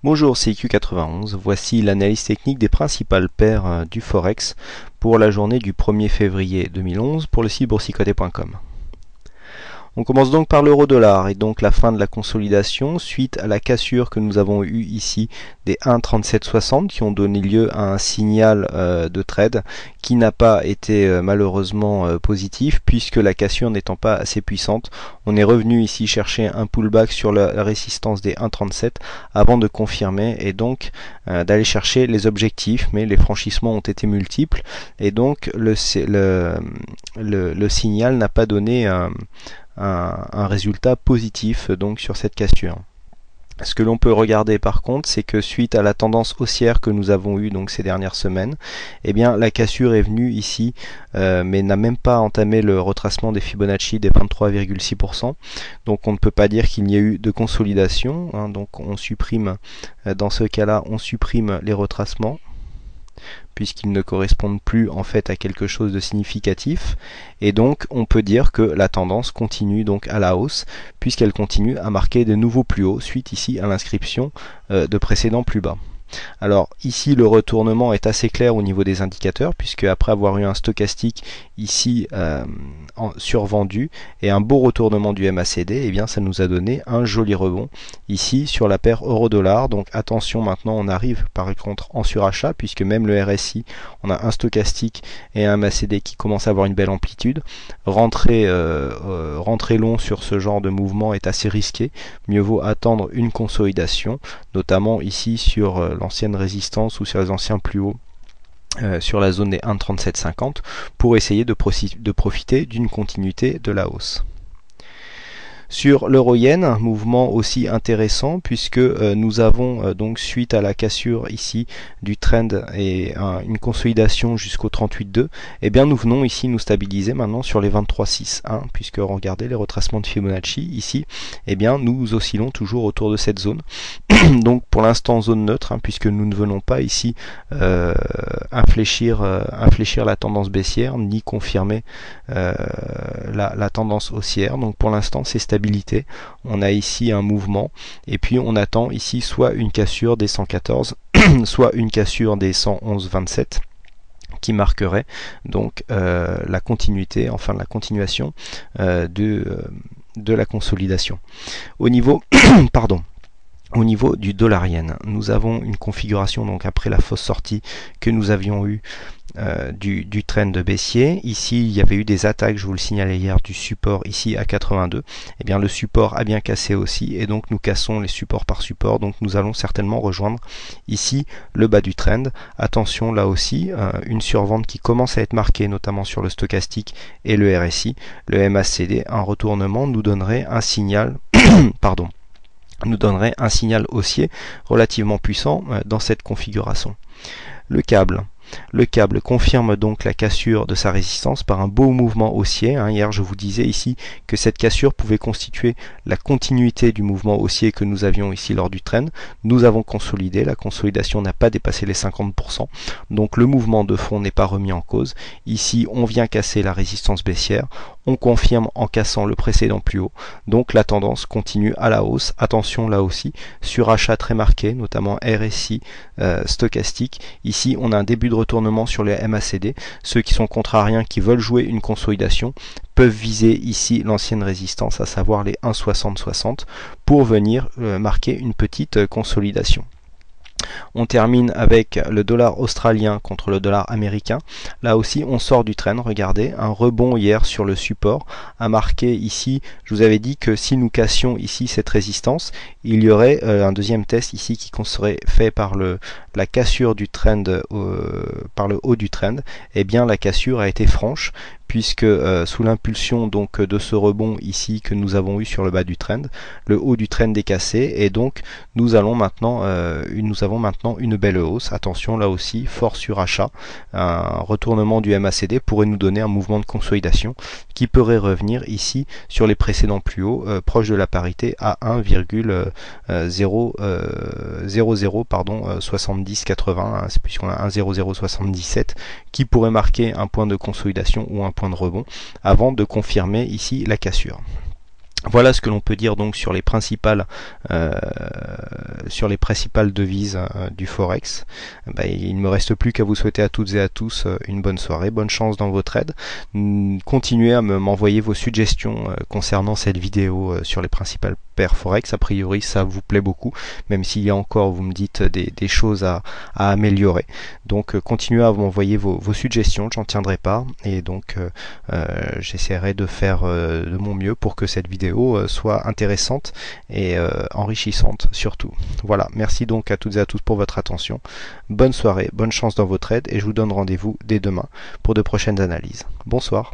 Bonjour, c'est IQ91. Voici l'analyse technique des principales paires du Forex pour la journée du 1er février 2011 pour le site boursicoté.com. On commence donc par l'euro-dollar et donc la fin de la consolidation suite à la cassure que nous avons eue ici des 1,3760 qui ont donné lieu à un signal de trade qui n'a pas été malheureusement positif puisque la cassure n'étant pas assez puissante. On est revenu ici chercher un pullback sur la résistance des 1,37 avant de confirmer et donc d'aller chercher les objectifs, mais les franchissements ont été multiples et donc le signal n'a pas donné un résultat positif donc sur cette cassure. Ce que l'on peut regarder par contre, c'est que suite à la tendance haussière que nous avons eue donc ces dernières semaines, eh bien la cassure est venue ici, mais n'a même pas entamé le retracement des Fibonacci des 23,6%. Donc on ne peut pas dire qu'il y ait eu de consolidation, hein, donc on supprime, dans ce cas-là, on supprime les retracements puisqu'ils ne correspondent plus en fait à quelque chose de significatif, et donc on peut dire que la tendance continue donc à la hausse puisqu'elle continue à marquer de nouveaux plus hauts suite ici à l'inscription de précédents plus bas. Alors ici le retournement est assez clair au niveau des indicateurs puisque après avoir eu un stochastique ici survendu et un beau retournement du MACD, eh bien ça nous a donné un joli rebond ici sur la paire euro-dollar. Donc attention, maintenant on arrive par contre en surachat puisque même le RSI, on a un stochastique et un MACD qui commence à avoir une belle amplitude. Rentrer long sur ce genre de mouvement est assez risqué, mieux vaut attendre une consolidation, notamment ici sur l'ancienne résistance ou sur les anciens plus hauts sur la zone des 1,3750 pour essayer de profiter d'une continuité de la hausse. Sur l'euro-yen, un mouvement aussi intéressant puisque nous avons donc suite à la cassure ici du trend et une consolidation jusqu'au 38,2, eh bien nous venons ici nous stabiliser maintenant sur les 23,6, hein, puisque regardez les retracements de Fibonacci ici, eh bien nous oscillons toujours autour de cette zone. Donc pour l'instant zone neutre, hein, puisque nous ne venons pas ici infléchir la tendance baissière ni confirmer la tendance haussière. Donc pour l'instant c'est stabilisé. On a ici un mouvement et puis on attend ici soit une cassure des 114 soit une cassure des 111,27 qui marquerait donc la continuité, enfin la continuation de la consolidation. Au niveau Au niveau du dollar-yen, nous avons une configuration donc après la fausse sortie que nous avions eue du trend baissier. Ici il y avait eu des attaques, je vous le signalais hier, du support ici à 82. Et bien le support a bien cassé aussi et donc nous cassons les supports par support, donc nous allons certainement rejoindre ici le bas du trend. Attention là aussi, une survente qui commence à être marquée notamment sur le stochastique et le RSI. Le MACD, un retournement nous donnerait un signal nous donnerait un signal haussier relativement puissant dans cette configuration. Le câble confirme donc la cassure de sa résistance par un beau mouvement haussier. Hier je vous disais ici que cette cassure pouvait constituer la continuité du mouvement haussier que nous avions ici lors du trend. Nous avons consolidé, la consolidation n'a pas dépassé les 50%, donc le mouvement de fond n'est pas remis en cause. Ici on vient casser la résistance baissière, on confirme en cassant le précédent plus haut, donc la tendance continue à la hausse. Attention là aussi, surachat très marqué, notamment RSI stochastique. Ici on a un début de retournement sur les MACD. Ceux qui sont contrariens, qui veulent jouer une consolidation, peuvent viser ici l'ancienne résistance, à savoir les 1,6060 pour venir marquer une petite consolidation. On termine avec le dollar australien contre le dollar américain. Là aussi on sort du trend, regardez, un rebond hier sur le support a marqué ici, je vous avais dit que si nous cassions ici cette résistance, il y aurait un deuxième test ici qui serait fait par la cassure du trend, par le haut du trend. Et bien la cassure a été franche puisque sous l'impulsion donc de ce rebond ici que nous avons eu sur le bas du trend, le haut du trend est cassé et donc nous avons maintenant une belle hausse. Attention là aussi, fort surachat, un retournement du MACD pourrait nous donner un mouvement de consolidation qui pourrait revenir ici sur les précédents plus hauts, proche de la parité à 1,007080, puisqu'on a 1,0077 qui pourrait marquer un point de consolidation ou un point de rebond avant de confirmer ici la cassure. Voilà ce que l'on peut dire donc euh, sur les principales devises du Forex. Il ne me reste plus qu'à vous souhaiter à toutes et à tous une bonne soirée, bonne chance dans vos trades. Continuez à m'envoyer vos suggestions concernant cette vidéo sur les principales paires Forex. A priori ça vous plaît beaucoup, même s'il y a encore, vous me dites, des choses à améliorer. Donc continuez à m'envoyer vos suggestions, j'en tiendrai part, et donc j'essaierai de faire de mon mieux pour que cette vidéo soit intéressante et enrichissante surtout. Voilà, merci donc à toutes et à tous pour votre attention. Bonne soirée, bonne chance dans vos trades et je vous donne rendez-vous dès demain pour de prochaines analyses. Bonsoir.